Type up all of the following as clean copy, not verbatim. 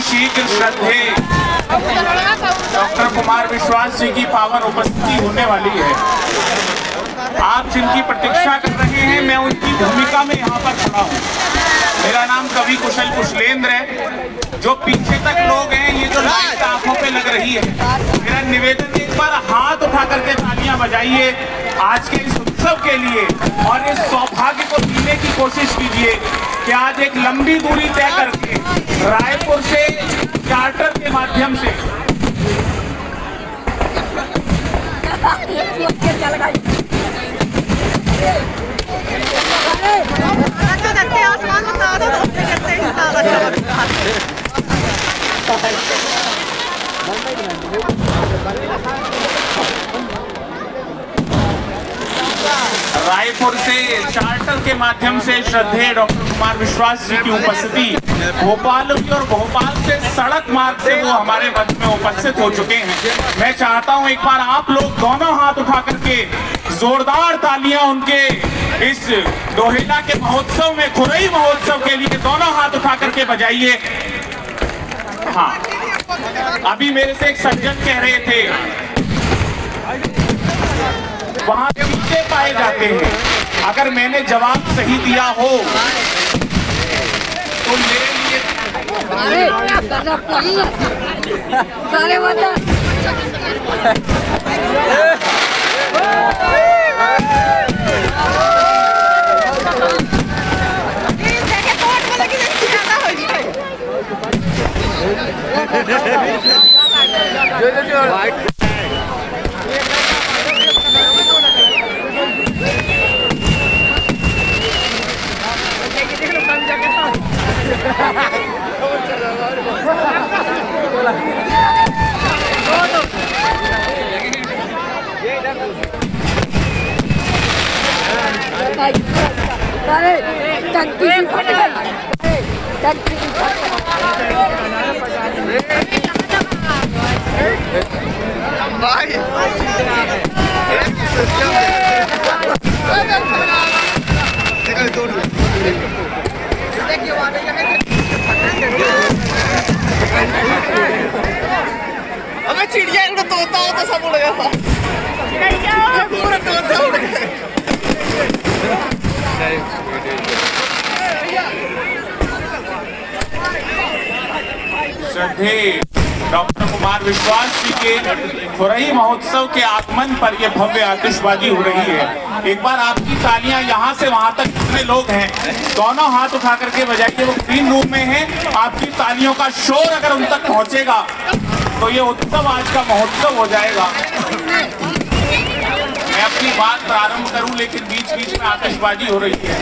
शीघ्र श्रद्धेय डॉक्टर कुमार विश्वास जी की पावन उपस्थिति होने वाली है। आप जिनकी प्रतीक्षा कर रहे हैं, मैं उनकी भूमिका में यहाँ पर खड़ा हूँ। मेरा नाम कवि कुशल कुशलेंद्र है। जो पीछे तक लोग हैं, ये जो लाइट आंखों पे लग रही है, मेरा निवेदन एक बार हाथ उठा करके तालियां बजाइए आज के इस उत्सव के लिए और इस सौभाग्य को जीने की कोशिश कीजिए कि आज एक लंबी दूरी तय करके रायपुर से चार्टर के माध्यम से रायपुर से चार्टर के माध्यम से श्रद्धेय डॉक्टर कुमार विश्वास जी की उपस्थिति भोपाल की और भोपाल से सड़क मार्ग से वो हमारे मध्य में उपस्थित हो चुके हैं। मैं चाहता हूं एक बार आप लोग दोनों हाथ उठा करके जोरदार तालियां उनके इस दोहेला के महोत्सव में, खुरई महोत्सव के लिए दोनों हाथ उठा करके बजाइए। हाँ, अभी मेरे से एक सज्जन कह रहे थे वहां पीछे पाए जाते हैं। अगर मैंने जवाब सही दिया हो तो मेरे लिए अबे चिड़िया इनको तोता हो तो सब उड़ गया था। पूरा तोता उड़ गया। श्रद्धेय डॉक्टर कुमार विश्वास जी के खुरई महोत्सव के आगमन पर यह भव्य आतिशबाजी हो रही है। एक बार आपकी तालियां यहाँ से वहां तक जितने लोग हैं, दोनों हाथ उठा करके बजाइए। वो ग्रीन रूम में हैं, आपकी तालियों का शोर अगर उन तक पहुंचेगा तो ये उत्सव आज का महोत्सव हो जाएगा। मैं अपनी बात प्रारंभ करूं, लेकिन बीच बीच में आतिशबाजी हो रही है।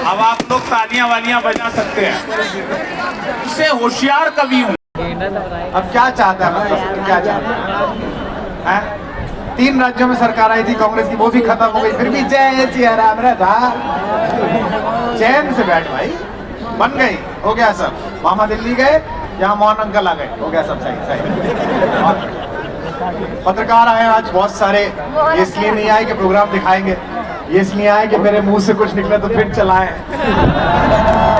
अब आप लोग तालियां वालियां बजा सकते हैं। इससे होशियार कवि हूं। अब क्या चाहता है, मतलब क्या चाहता है? 3 राज्यों में सरकार आई थी कांग्रेस की, वो भी खत्म हो गई, फिर भी जय सिया राम था। चैन से बैठ भाई, बन गई, हो गया सब। मामा दिल्ली गए, यहाँ मोहन अंकल आ गए, हो गया सब सही सही। पत्रकार आए आज बहुत सारे, ये इसलिए नहीं आए कि प्रोग्राम दिखाएंगे, ये इसलिए आए कि मेरे मुंह से कुछ निकले तो फिर चलाएं।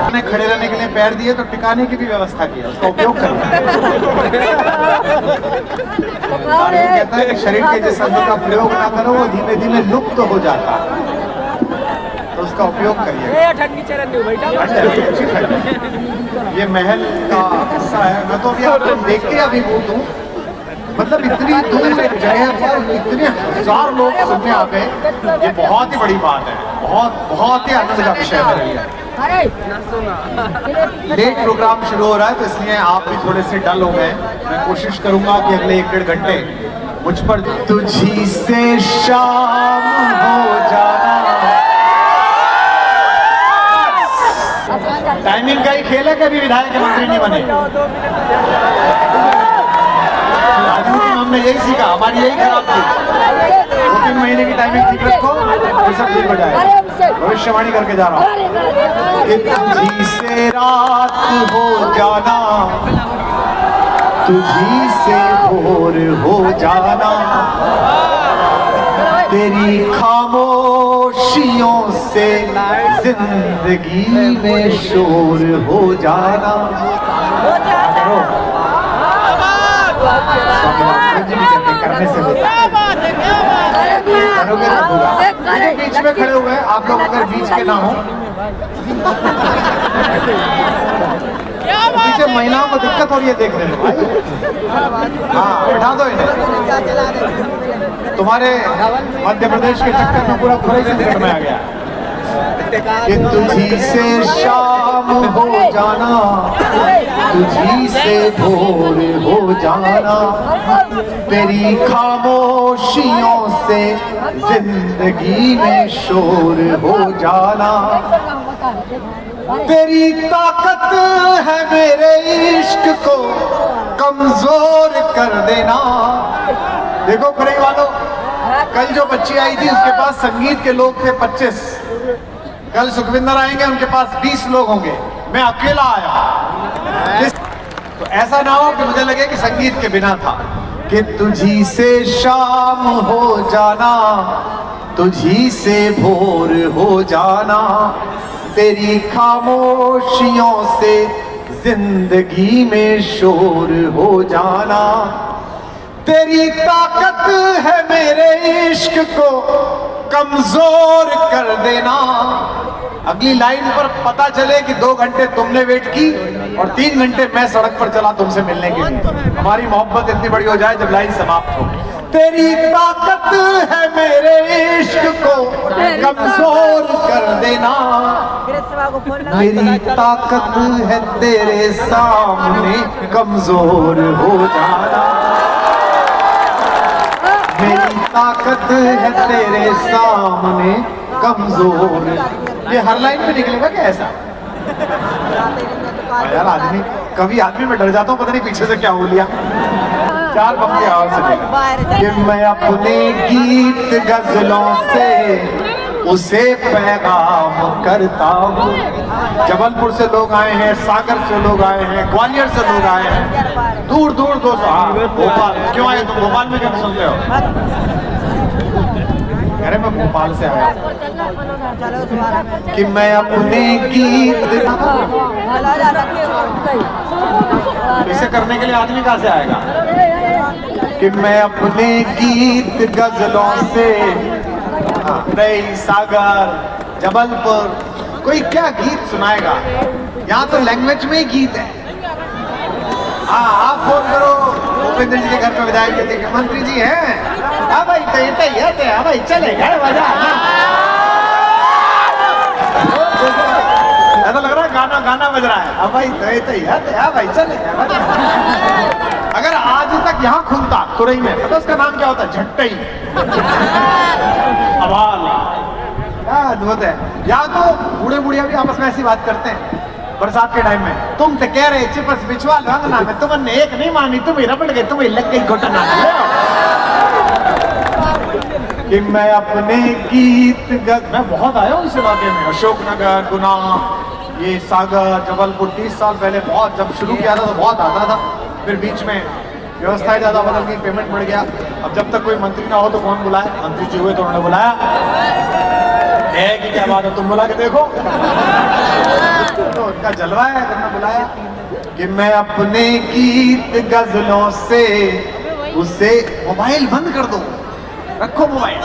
मैंने खड़े रहने के लिए पैर दिए तो टिकाने की भी व्यवस्था की है, उसका उपयोग करो। कहता है कि शरीर के जिस अंग का प्रयोग ना करो वो धीमे धीमे लुप्त हो जाता है, तो उसका उपयोग करिए। ये महल का हिस्सा है। मैं तो अभी आपको देख के अभी बोल दूं, मतलब इतनी दूर एक जगह पर इतने हजार लोग सुनने आ गए, ये बहुत ही बड़ी बात है। बहुत ही आनंद का विषय है। लेट प्रोग्राम शुरू हो रहा है तो इसलिए आप भी थोड़े से डल हो गए। मैं कोशिश करूंगा कि अगले 1-1.5 घंटे मुझ पर तुझी से शाम हो जाना। टाइमिंग का ही खेल है, कभी विधायक के मंत्री नहीं बने। राजनीति में हमने यही सीखा, हमारी यही खराब थी। 2-3 महीने की टाइमिंग ठीक रखो, ये सब ठीक हो जाएगा। भविष्यवाणी करके जा रहा हूँ कि तुझी से रात हो जाना, तुझी से भोर हो जाना, तेरी खामोशियों से जिंदगी में शोर हो जाना। करने से होता है, करोगे तो होगा। बीच में खड़े हुए हैं आप लोग, अगर बीच के ना हो पीछे महिलाओं को दिक्कत हो रही है देखने में भाई। हाँ बैठा दो इन्हें। तुम्हारे मध्य प्रदेश के चक्कर में पूरा पूरा ही संकट में आ गया कि तुझी से शाम हो जाना, तुझी से भोर हो जाना, तेरी खामोशियों से जिंदगी में शोर हो जाना, तेरी ताकत है मेरे इश्क को कमजोर कर देना। देखो करें वालों, कल जो बच्ची आई थी उसके पास संगीत के लोग थे 25, कल सुखविंदर आएंगे उनके पास 20 लोग होंगे, मैं अकेला आया। तो ऐसा ना हो कि मुझे लगे कि संगीत के बिना था। कि तुझी से शाम हो जाना, तुझी से भोर हो जाना, तेरी खामोशियों से जिंदगी में शोर हो जाना, तेरी ताकत है मेरे इश्क को कमजोर कर देना। अगली लाइन पर पता चले कि 2 घंटे तुमने वेट की और 3 घंटे मैं सड़क पर चला तुमसे मिलने के लिए। हमारी मोहब्बत इतनी बड़ी हो जाए जब लाइन समाप्त हो। तेरी ताकत है मेरे इश्क को कमजोर कर देना, मेरी ताकत है तेरे सामने कमजोर हो जाना, मेरी ताकत है तेरे सामने कमजोर। ये हर लाइन में निकलेगा क्या ऐसा? यार आदमी, कभी आदमी में डर जाता हूँ, पता नहीं पीछे से क्या हो लिया। 4 बम की आवाज से कि मैं अपने गीत गजलों से उसे पैगाम करता हूँ। जबलपुर से लोग आए हैं, सागर से लोग आए हैं, ग्वालियर से लोग आए हैं, दूर दूर 200। भोपाल क्यों आए तुम? भोपाल में क्यों सुनते हो? अरे मैं भोपाल से आया कि मैं अपने गीत। इसे करने के लिए आदमी कहाँ से आएगा? कि मैं अपने गीत गजलों से रई, सागर, जबलपुर, कोई क्या गीत सुनाएगा? यहाँ तो लैंग्वेज में ही गीत है। हाँ आप फोन करो भूपेंद्र जी के घर पे, विधायक जी के मंत्री जी हैं। हाँ भाई तो ये हाँ भाई चलेगा बजा। ऐसा लग रहा है गाना गाना बज रहा है। हाँ भाई तो हाँ भाई चलेगा। अगर आज तक यहाँ खुलता तुरई में, पता उसका नाम क्या होता? झट्टई। अवाल क्या अद्भुत है। या तो बूढ़े बुढ़िया भी आपस में ऐसी बात करते हैं बरसात के टाइम में, तुम तो कह रहे चिपस बिछवा लो अंगना में, तुमने एक नहीं मानी, तुम्हें रपट गई, तुम्हें लग गई घुटना। कि मैं अपने गीत मैं बहुत आया हूँ इस इलाके में, अशोकनगर, गुना, ये सागर, जबलपुर। 30 साल पहले बहुत जब शुरू किया था तो बहुत आता था, फिर बीच में व्यवस्थाएं ज्यादा बदल गई, पेमेंट बढ़ गया। अब जब तक कोई मंत्री ना हो तो कौन बुलाए? मंत्री जी हुए तो उन्होंने बुलाया है कि क्या बात है, तुम बुला के देखो। तो उनका जलवा है, करना बुलाया। कि मैं अपने गीत गजलों से उसे मोबाइल बंद कर दो, रखो मोबाइल।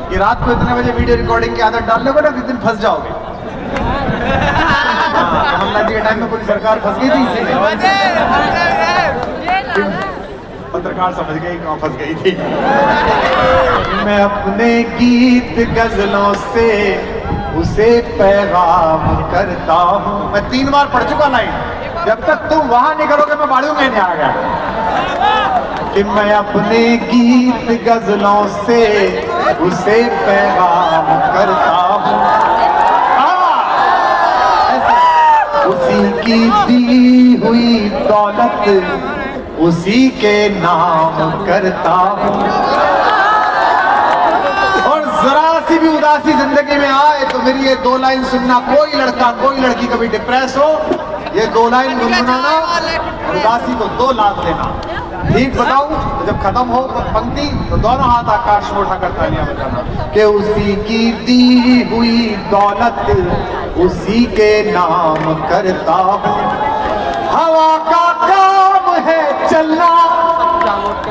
कि रात को इतने बजे वीडियो रिकॉर्डिंग की आदत डाल लोगे ना, किस दिन फंस जाओगे। कमलनाथ जी के टाइम में पूरी सरकार फंस गई थी इसी में। पत्रकार समझ गए कहाँ फंस गई थी। मैं अपने गीत गजलों से उसे पैगाम करता हूँ। मैं 3 बार पढ़ चुका लाइन। जब तक तुम वहां नहीं करोगे मैं बाड़ू में नहीं आ गया। कि मैं अपने गीत गजलों से उसे पैगाम करता हूँ। उसी की दी हुई दौलत उसी के नाम करता हूँ। और जरा सी भी उदासी जिंदगी में आए तो मेरी ये 2 लाइन सुनना। कोई लड़का कोई लड़की कभी डिप्रेस हो, ये 2 लाइन गुनगुनाना, उदासी को 2 लाख देना। ठीक बताऊं? तो जब खत्म हो पंक्ति तो दोनों हाथ आकाश में उठाकर तालियां बजाना कि उसी की दी हुई दौलत उसी के नाम करता हूँ। हवा का काम है चलना,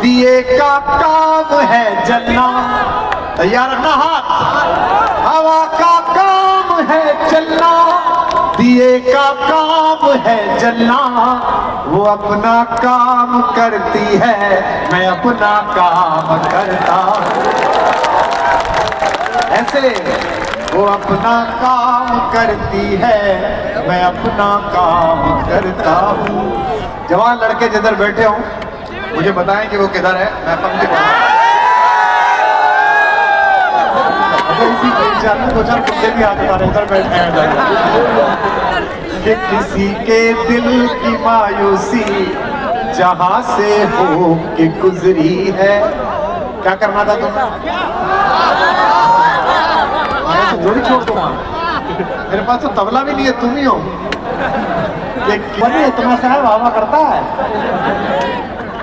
दिए का काम है जलना। तैयार रखना हाथ। हवा का काम है चलना, दिए का काम है जलना। वो अपना काम करती है, मैं अपना काम करता। ऐसे वो अपना काम करती है, मैं अपना काम करता हूँ। जवान लड़के जिधर बैठे हों मुझे बताएं कि वो किधर है, मैं पंक्ति बोलूं। इसी बेचारे 2-4 कुत्ते भी हाथ मारे इधर बैठे हैं। कि किसी के दिल की मायूसी जहां से हो के गुजरी है। क्या करना था तुम्हें? तो जोड़ी छोड़ दूंगा। मेरे पास तो तबला भी नहीं है, तुम ही हो। इतना सा वाह करता है,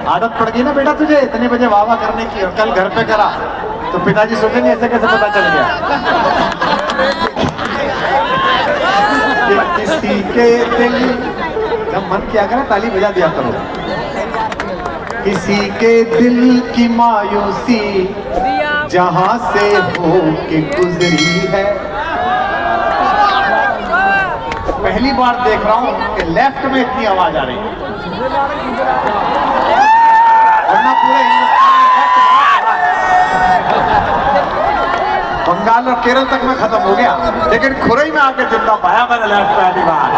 आदत पड़ गई ना बेटा तुझे इतने बजे वाह करने की। और कल घर पे करा तो पिताजी सोचेंगे ऐसे कैसे पता चल गया। किसी के दिल, जब मन किया करे ताली बजा दिया करो। किसी के दिल की मायूसी जहां से हो के गुजरी है। पहली बार देख रहा हूं कि लेफ्ट में इतनी आवाज आ रही है, वरना पूरे बंगाल और केरल तक में खत्म हो गया, लेकिन खुरई में आकर जिंदा पाया मैंने लेफ्ट पहली बार।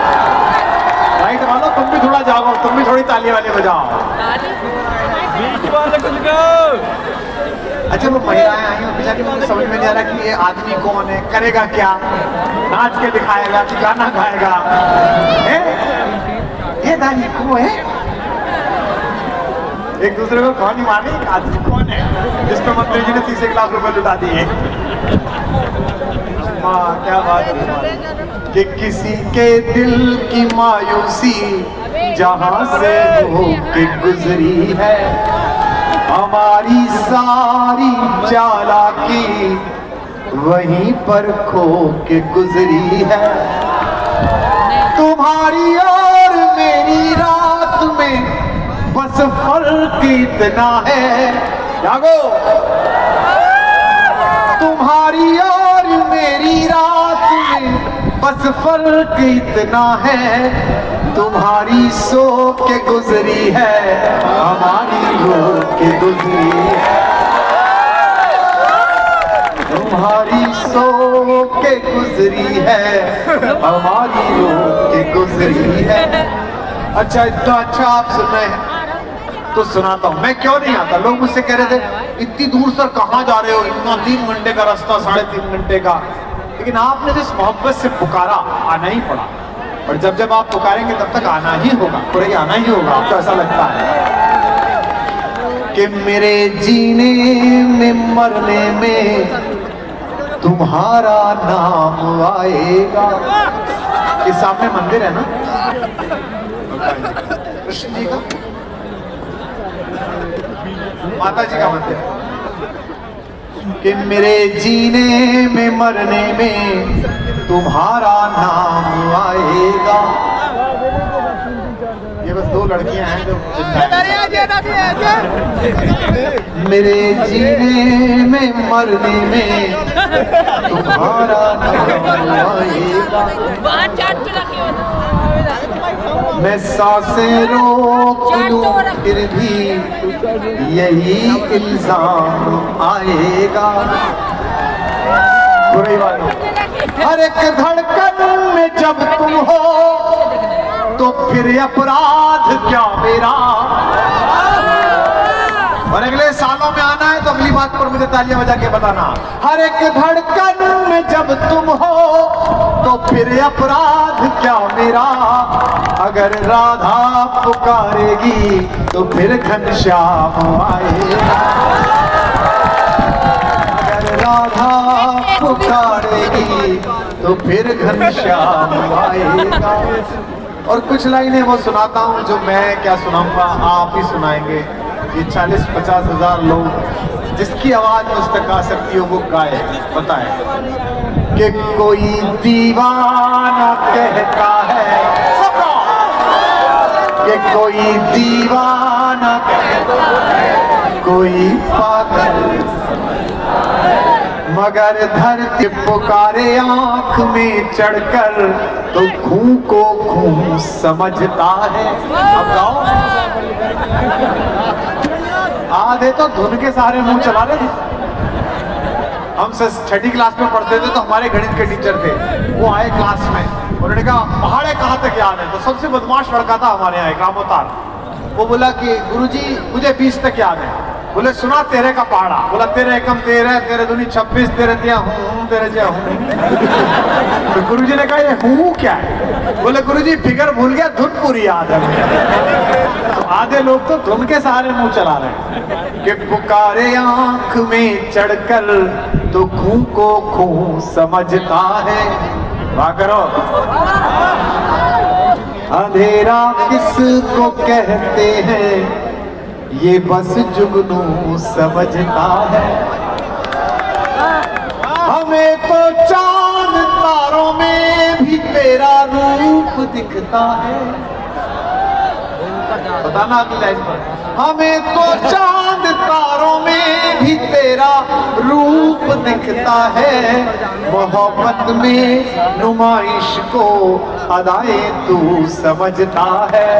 राइट वालों तुम भी थोड़ा जाओ, तुम भी थोड़ी ताली वाली बजाओ। अच्छा वो महिलाएं आई हैं बेचारी, मुझे समझ में नहीं आ रहा कि ये आदमी कौन है, करेगा क्या, नाच के दिखाएगा कि गाना गाएगा। ये दानी को है, एक दूसरे को कौन ही माने आदमी कौन है जिस पर मंत्री जी ने 30 लाख रुपए लुटा दिए। क्या बात है कि किसी के दिल की मायूसी जहां से हो के गुजरी है। हमारी सारी चालाकी वहीं पर खो के गुजरी है। तुम्हारी और मेरी रात में बस फर्क इतना है, जागो। तुम्हारी और मेरी रात में बस फर्क इतना है। तुम्हारी सो के गुजरी है, हमारी रो के गुजरी है। तुम्हारी सो के गुजरी है, हमारी रो के गुजरी है। अच्छा इतना अच्छा आप सुन रहे हैं तो सुनाता हूँ। मैं क्यों नहीं आता, लोग मुझसे कह रहे थे इतनी दूर सर कहाँ जा रहे हो, इतना 3 घंटे का रास्ता, 3.5 घंटे का। लेकिन आपने जिस मोहब्बत से पुकारा आना ही पड़ा, और जब जब आप पुकारेंगे तब तक आना ही होगा, पूरे आना ही होगा। आपको ऐसा लगता है कि मेरे जीने में मरने में तुम्हारा नाम आएगा। इस सामने मंदिर है ना कृष्ण जी का, माता जी का मंदिर, कि मेरे जीने में मरने में तुम्हारा नाम आएगा। ये बस 2 लड़कियां हैं जो मेरे जीने में मरने में तुम्हारा नाम आएगा। मैं सांसें रोक लूं फिर भी यही इल्जाम आएगा। बुरे वालों, हर एक धड़कन में जब तुम हो तो फिर अपराध क्या मेरा। और अगले सालों में आना है तो अगली बात पर मुझे तालियां बजा के बताना। हर एक धड़कन में जब तुम हो तो फिर अपराध क्या मेरा, अगर राधा पुकारेगी तो फिर घनश्याम आएगा, अगर राधा पुकारेगी तो फिर घनश्याम आएगा। और कुछ लाइनें वो सुनाता हूँ जो मैं क्या सुनाऊंगा, आप ही सुनाएंगे। ये 40-50 हजार लोग जिसकी आवाज में उस तक आ सकती हो वो गाए, बताए कि कोई दीवाना कहता है कि कोई दीवाना कहता है, कोई पागल मगर धरती पुकारे आंख में चढ़कर तो खूं को खूं समझता है। अब गाओ। आधे तो धुन के सारे मुंह चला रहे थे। हम 6ठी क्लास में पढ़ते थे तो हमारे गणित के टीचर थे, वो आए क्लास में, उन्होंने कहा पहाड़े कहाँ तक याद है। तो सबसे बदमाश लड़का था हमारे यहाँ रामोतार, वो बोला कि गुरुजी मुझे 20 तक याद है। बोले सुना तेरे का पहाड़ा, बोला तेरे एकम 13, तेरे दूनी 26, तेरे तिया हूँ, तेरे जिया हूँ। तो गुरुजी ने कहा ये हूँ क्या है? बोले गुरुजी फिगर भूल गया, धुन पूरी याद है। तो आधे लोग तो धुन के सहारे मुंह चला रहे हैं कि पुकारे आंख में चढ़कर तो खूं को खूं समझता है। वाह करो। अंधेरा किसको कहते हैं ये बस जुगनू समझता है, हमें तो चांद तारों में भी तेरा रूप दिखता है। बताना अगली लाइन पर। हमें तो चांद तारों में भी तेरा रूप दिखता है, मोहब्बत में नुमाइश को अदाएं तू समझता है।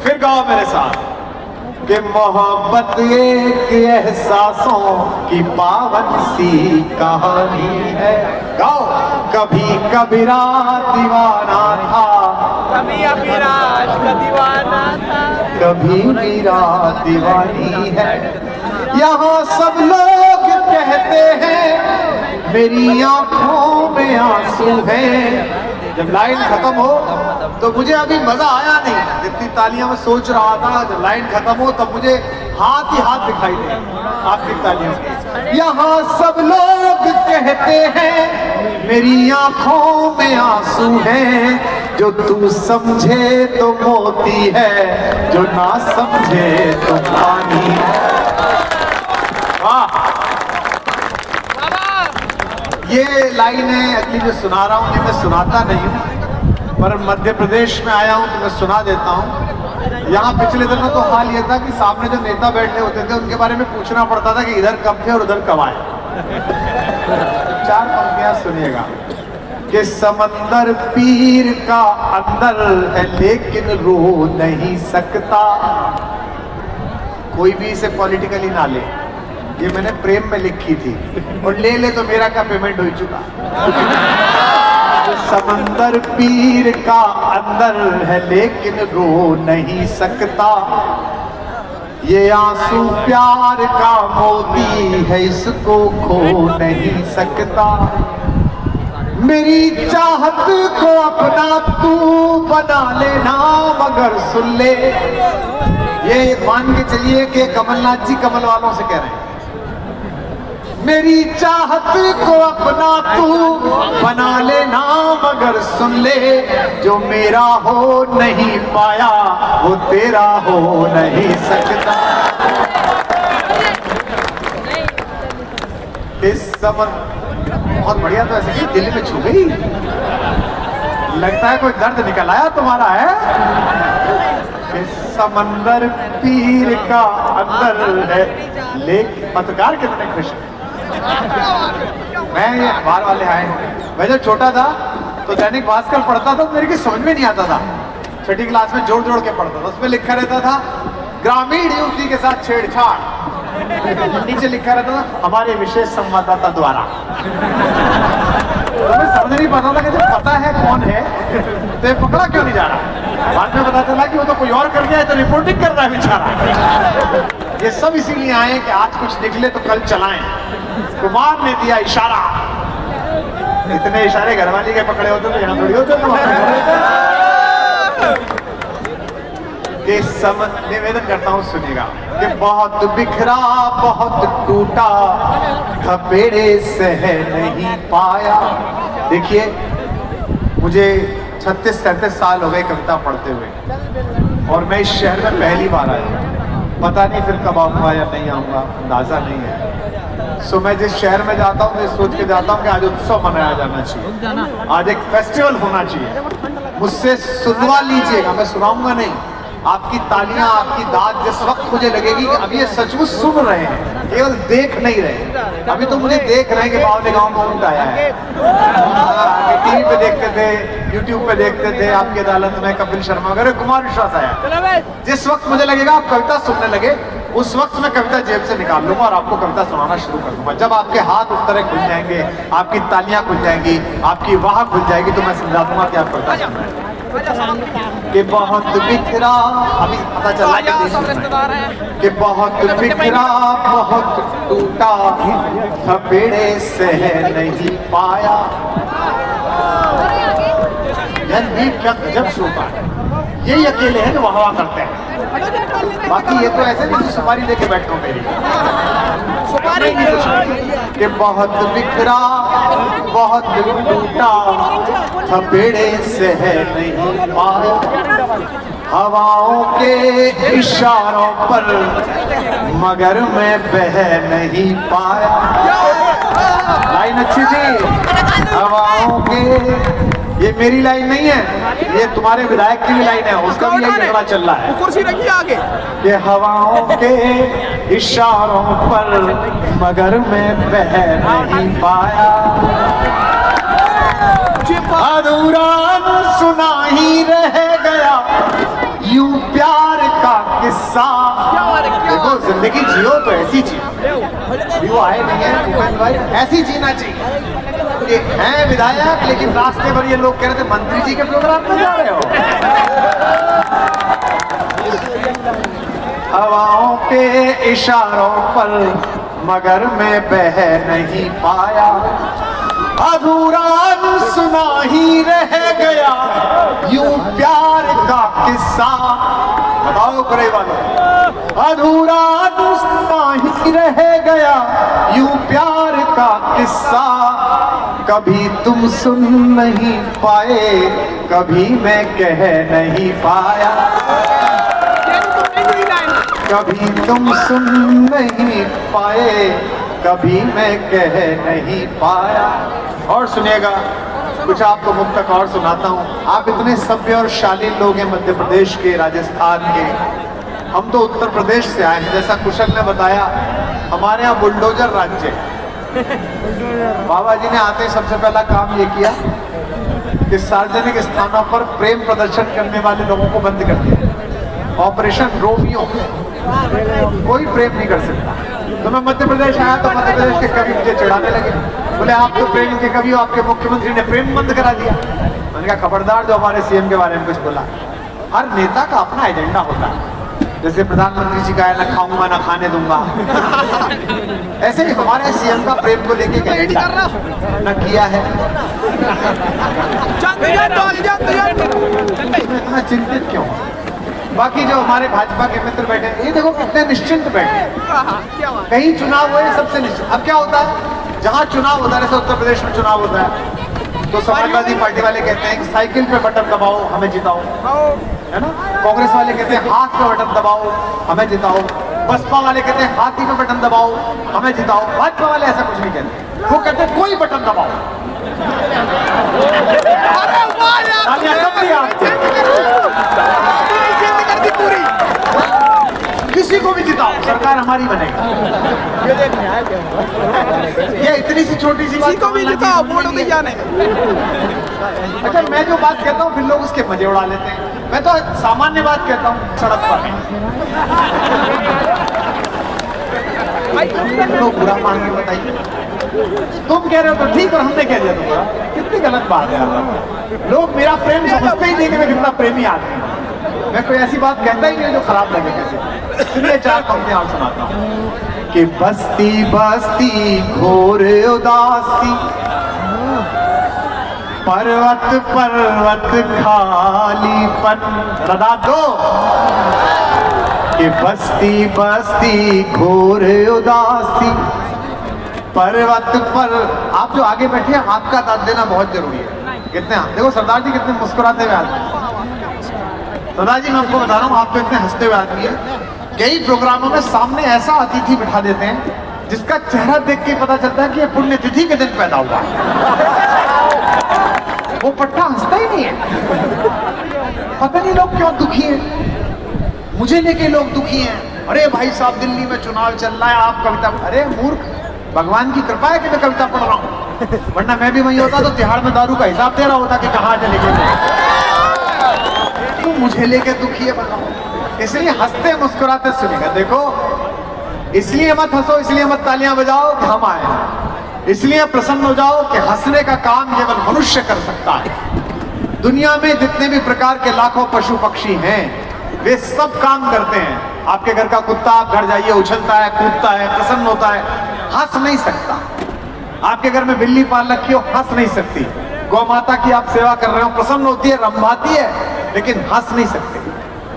फिर गाओ मेरे साथ कि मोहब्बत एक एहसासों की पावन सी कहानी है। गाओ। कभी कबीरा दीवाना था, कभी अभिराज का दीवाना था, कभी मीरा दीवानी है। यहाँ सब लोग कहते हैं मेरी आंखों में आंसू है। जब लाइन खत्म हो तो मुझे अभी मजा आया नहीं, जितनी तालियां मैं सोच रहा था, जब लाइन खत्म हो तब मुझे हाथ ही हाथ दिखाई दे आपकी तालियों के। यहाँ सब लोग कहते हैं मेरी आंखों में आंसू हैं, जो तू समझे तो मोती है, जो ना समझे तो पानी। वाह। ये लाइन है अगली जो सुना रहा हूँ, ये मैं सुनाता नहीं हूँ पर मध्य प्रदेश में आया हूँ तो मैं सुना देता हूँ। यहाँ पिछले दिनों तो हाल ये था कि सामने जो नेता बैठे होते थे उनके बारे में पूछना पड़ता था कि इधर कब थे और उधर कब आए। 4 पंक्तियां सुनिएगा कि समंदर पीर का अंदर है लेकिन रो नहीं सकता। कोई भी इसे पॉलिटिकली ना ले, ये मैंने प्रेम में लिखी थी, और ले ले तो मेरा क्या पेमेंट हो चुका। समंदर पीर का अंदर है लेकिन रो नहीं सकता, ये आंसू प्यार का मोती है इसको खो नहीं सकता। मेरी चाहत को अपना तू बना लेना मगर सुन ले, ये मान के चलिए कि कमलनाथ जी कमल वालों से कह रहे हैं, मेरी चाहत को अपना तू बना लेना मगर सुन ले, जो मेरा हो नहीं पाया वो तेरा हो नहीं सकता। इस समझ बहुत बढ़िया, तो ऐसे दिल में छू गई, लगता है कोई दर्द निकल आया तुम्हारा है। इस समंदर पीर का अंदर है लेकिन पत्रकार कितने खुश हैं। मैं ये अखबार वाले आए, मैं जब छोटा था तो दैनिक भास्कर पढ़ता था तो मेरे की समझ में नहीं आता था, 6ठी क्लास में जोड़ जोड़ के पढ़ता था। उसमें लिखा रहता था ग्रामीण युवती के साथ छेड़छाड़, नीचे लिखा रहता था हमारे विशेष संवाददाता द्वारा। तुम्हें समझ नहीं पता था कि जब पता है कौन है तो ये पकड़ा क्यों नहीं जा रहा। बाद में पता चला कि वो तो कोई और कर गया है, तो रिपोर्टिंग कर रहा है बेचारा। ये सब इसीलिए आए कि आज कुछ निकले तो कल चलाएं। कुमार ने दिया इशारा, इतने इशारे घरवाली के पकड़े होते तो यहाँ थोड़ी होते। ये सब निवेदन करता हूँ, सुनिएगा कि बहुत बिखरा बहुत टूटा थपेड़े सह नहीं पाया। देखिए, मुझे 36-37 साल हो गए कविता पढ़ते हुए, और मैं इस शहर में पहली बार आया। पता नहीं फिर कब आऊँगा या नहीं आऊँगा, अंदाज़ा नहीं है। सो मैं जिस शहर में जाता हूँ, मैं सोच के जाता हूँ कि आज उत्सव मनाया जाना चाहिए, आज एक फेस्टिवल होना चाहिए। मुझसे सुनवा लीजिएगा, मैं सुनाऊंगा नहीं। आपकी तालियां, आपकी दाद जिस वक्त मुझे लगेगी कि अभी ये सचमुच सुन रहे हैं, केवल देख नहीं रहे। अभी तो मुझे देख रहे हैं कि बावले गांव में ऊंट आया है। टीवी पे देखते थे, यूट्यूब पे देखते थे, आपकी अदालत में कपिल शर्मा वगैरह, कुमार विश्वास आया। जिस वक्त मुझे लगेगा आप कविता सुनने लगे, उस वक्त मैं कविता जेब से निकाल लूंगा और आपको कविता सुनाना शुरू कर दूंगा। जब आपके हाथ उस तरह खुल जाएंगे, आपकी तालियां खुल जाएंगी, आपकी वाह खुल जाएगी, तो मैं समझा दूंगा कि आप कविता सुन रहे हैं। कि बहुत बिखरा, अभी पता चला कि बहुत बिखरा बहुत टूटा थपेड़े सह नहीं पाया। क्या गजब शोभा है, यही अकेले हैं जो वाह करते हैं। बाकी ये तो ऐसे नहीं सुपारी लेके बैठो मेरी सुपारी कि बहुत बिखरा बहुत टूटा थपेड़े सह नहीं पाया। हवाओं के इशारों पर मगर मैं बह नहीं पाया। लाइन अच्छी थी, हवाओं के, ये मेरी लाइन नहीं है, ये तुम्हारे विधायक की भी लाइन है, उसका भी यही झगड़ा चल रहा है। कुर्सी रखिए आगे। ये हवाओं के इशारों पर मगर मैं बह नहीं पाया। अधूरा सुना ही रह गया यूं प्यार का किस्सा। देखो, जिंदगी जियो तो ऐसी जियो, वो आए नहीं है भाई, ऐसी जीना चाहिए। ये हैं विधायक, लेकिन रास्ते पर ये लोग कह रहे थे मंत्री जी के प्रोग्राम में जा रहे हो। हवाओं के इशारों पर मगर मैं बह नहीं पाया। अधूरा सुना ही रह गया यूं प्यार का किस्सा। बताओ करे वालों, अधूरा सुना ही रह गया यूं प्यार का किस्सा। कभी तुम सुन नहीं पाए, कभी मैं कह नहीं पाया। कभी तुम सुन नहीं पाए, कभी मैं कह नहीं पाया। और सुनिएगा, कुछ आपको मुक्तक और सुनाता हूँ। आप इतने सभ्य और शालीन लोग हैं, मध्य प्रदेश के, राजस्थान के, हम तो उत्तर प्रदेश से आए हैं। जैसा कुशल ने बताया, हमारे यहाँ बुलडोजर राज्य है। बाबा जी ने आते सबसे पहला काम ये किया कि सार्वजनिक स्थानों पर प्रेम प्रदर्शन करने वाले लोगों को बंद कर दिया। ऑपरेशन रोमियो, कोई प्रेम नहीं कर सकता। तो मैं मध्य प्रदेश आया तो मध्य प्रदेश के कवि मुझे चिढ़ाने लगे, बोले आप तो प्रेम के कवि हो, आपके मुख्यमंत्री ने प्रेम बंद करा दिया। मैंने कहा खबरदार जो हमारे सीएम के बारे में कुछ बोला। हर नेता का अपना एजेंडा होता है। जैसे प्रधानमंत्री जी का है, ना खाऊंगा ना खाने दूंगा, ऐसे ही हमारे सीएम का प्रेम को लेके एजेंडा न किया है। इतना चिंतित क्यों? बाकी जो हमारे भाजपा के मित्र बैठे हैं, ये देखो कितने निश्चिंत बैठे। कहीं चुनाव हुए सबसे निश्चिंत। अब क्या होता है, जहाँ चुनाव होता है, जैसे उत्तर प्रदेश में चुनाव होता है, तो समाजवादी पार्टी वाले कहते हैं कि साइकिल पे बटन दबाओ हमें जिताओ, है ना। कांग्रेस वाले कहते हैं हाथ पे बटन दबाओ हमें जिताओ। बसपा वाले कहते हैं हाथी पे बटन दबाओ हमें जिताओ। भाजपा वाले ऐसा कुछ नहीं कहते, वो कहते हैं कोई बटन दबाओ। किसी को भी जिताओ, सरकार हमारी बनेगी। ये इतनी सी छोटी सी बात को भी जिताओ, वोट नहीं जाने। अच्छा, मैं जो बात कहता हूँ फिर लोग उसके मजे उड़ा लेते हैं। मैं तो सामान्य बात कहता हूँ सड़क पर। लोग बुरा मान के बताइए, तुम कह रहे हो तो ठीक, और हमने कह दिया तुम्हारा, कितनी गलत बात है यार। लोग मेरा प्रेम समझते ही नहीं कि मैं कितना प्रेमी आदमी हूं। मैं कोई ऐसी बात कहता ही नहीं जो खराब लगे किसी। सुनिए 4 पंक्तियां और सुनाता हूं कि बस्ती बस्ती घोर उदासी, पर्वत पर्वत खालीपन, रदा दो कि बस्ती बस्ती घोर उदासी, पर्वत पर। आप जो आगे बैठे हैं, आपका दाद देना बहुत जरूरी है। कितने देखो सरदार जी कितने मुस्कुराते हुए आदमी। सरदार जी मैं आपको बता रहा हूँ, आप तो इतने हंसते हुए आदमी है। कई प्रोग्रामों में सामने ऐसा अतिथि बिठा देते हैं जिसका चेहरा देख के पता चलता है कि ये पुण्यतिथि के दिन पैदा हुआ है। वो पट्टा हंसता ही नहीं है। पता नहीं लोग क्यों दुखी हैं, मुझे लेके लोग दुखी हैं। अरे भाई साहब दिल्ली में चुनाव चल रहा है, आप कविता, अरे मूर्ख, भगवान की कृपा है कि मैं कविता पढ़ रहा हूँ, वरना मैं भी वही होता तो तिहाड़ में दारू का हिसाब दे रहा होता कि कहाँ चले गए। क्यों मुझे लेके दुखी है बताओ। इसलिए हंसते मुस्कुराते सुनेगा। देखो इसलिए मत हंसो, इसलिए मत तालियां बजाओ कि हम आए, इसलिए प्रसन्न हो जाओ कि हंसने का काम केवल मनुष्य कर सकता है। दुनिया में जितने भी प्रकार के लाखों पशु पक्षी हैं, वे सब काम करते हैं। आपके घर का कुत्ता, आप घर जाइए, उछलता है, कूदता है, प्रसन्न होता है, हंस नहीं सकता। आपके घर में बिल्ली पाल रखी हो, हंस नहीं सकती। गौ माता की आप सेवा कर रहे हो, प्रसन्न होती है, रंभाती है, लेकिन हंस नहीं सकते।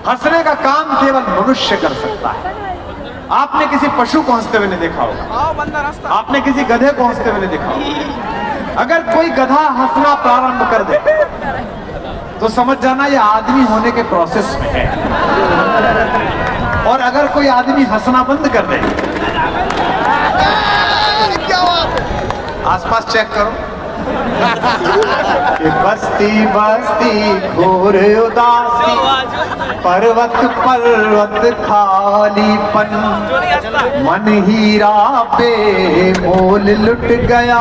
हंसने का काम केवल मनुष्य कर सकता है। आपने किसी पशु को हंसते हुए नहीं देखा होगा, आपने किसी गधे को हंसते हुए नहीं देखा होगा। अगर कोई गधा हंसना प्रारंभ कर दे तो समझ जाना ये आदमी होने के प्रोसेस में है। और अगर कोई आदमी हंसना बंद कर दे, आसपास चेक करो कि बस्ती बस्ती घोर उदासी, पर्वत पर्वत खालीपन, मन हीरा पे मोल लुट गया।